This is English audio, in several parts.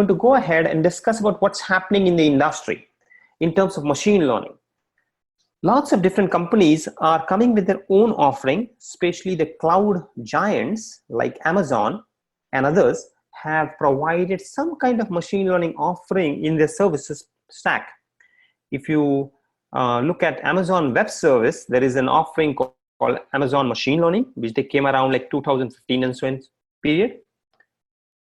going to go ahead and discuss about what's happening in the industry in terms of machine learning. Lots of different companies are coming with their own offering, especially the cloud giants like Amazon and others have provided some kind of machine learning offering in their services stack. If you look at Amazon Web Service, there is an offering called Amazon Machine Learning, which they came around like 2015 and so on period.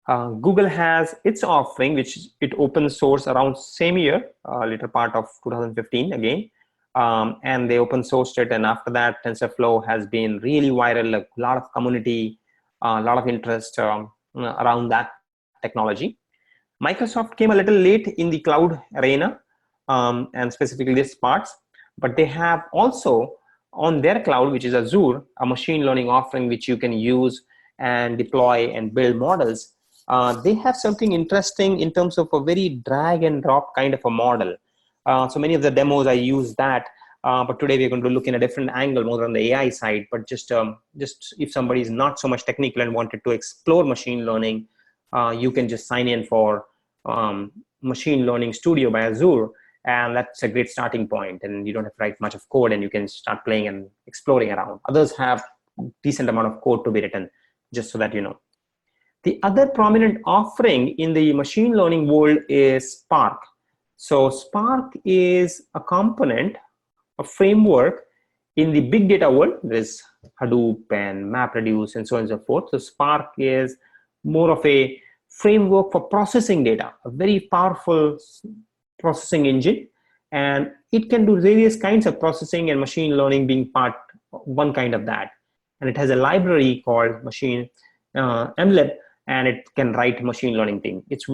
Google has its offering, which it open source around same year, later part of 2015 again, and they open sourced it. And after that, TensorFlow has been really viral, a lot of community, a lot of interest around that technology. Microsoft came a little late in the cloud arena, and specifically this parts, but they have also on their cloud, which is Azure, a machine learning offering which you can use and deploy and build models. They have something interesting in terms of a very drag and drop kind of a model. So many of the demos I use that, but today we're going to look in a different angle, more on the AI side. But just if somebody is not so much technical and wanted to explore machine learning, you can just sign in for Machine Learning Studio by Azure, and that's a great starting point. And you don't have to write much of code, and you can start playing and exploring around. Others have decent amount of code to be written, just so that you know. The other prominent offering in the machine learning world is Spark. So Spark is a component, a framework in the big data world. There's Hadoop and MapReduce and so on and so forth. So Spark is more of a framework for processing data, a very powerful processing engine, and it can do various kinds of processing, and machine learning being one kind of that. And it has a library called machine MLib, and it can write machine learning thing. It's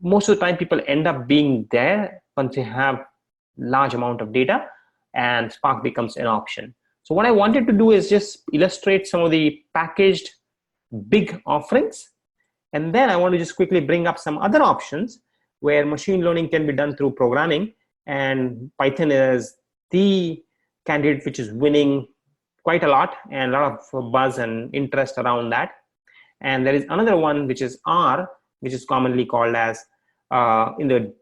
most of the time people end up being there once they have large amount of data, and Spark becomes an option. So what I wanted to do is just illustrate some of the packaged big offerings, and then I want to just quickly bring up some other options where machine learning can be done through programming, and Python is the candidate which is winning quite a lot, and a lot of buzz and interest around that. And there is another one which is R, which is commonly called as in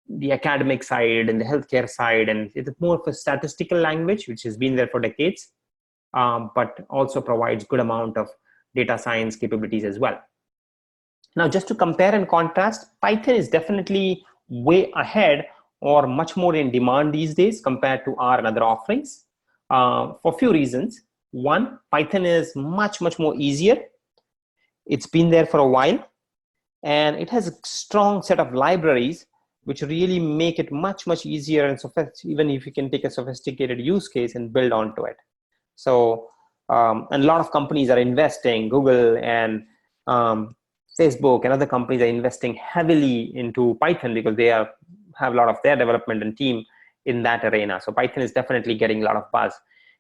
the academic side and the healthcare side, and it's more of a statistical language which has been there for decades, but also provides good amount of data science capabilities as well. Now, just to compare and contrast, Python is definitely way ahead or much more in demand these days compared to R and other offerings for a few reasons. One, Python is much more easier. It's been there for a while, and it has a strong set of libraries which really make it much easier, and even if you can take a sophisticated use case and build onto it. So and a lot of companies are investing, Google and Facebook and other companies are investing heavily into Python because they have a lot of their development and team in that arena. So Python is definitely getting a lot of buzz.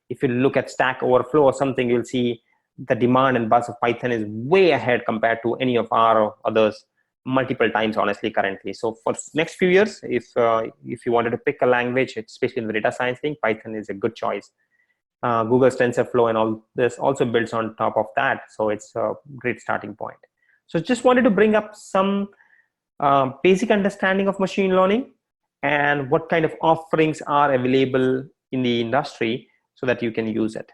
If you look at Stack Overflow or something, you'll see the demand and buzz of Python is way ahead compared to any of our or others multiple times, honestly, currently. So for next few years, if you wanted to pick a language, especially in the data science thing, Python is a good choice. Google's TensorFlow and all this also builds on top of that. So it's a great starting point. So just wanted to bring up some basic understanding of machine learning and what kind of offerings are available in the industry so that you can use it.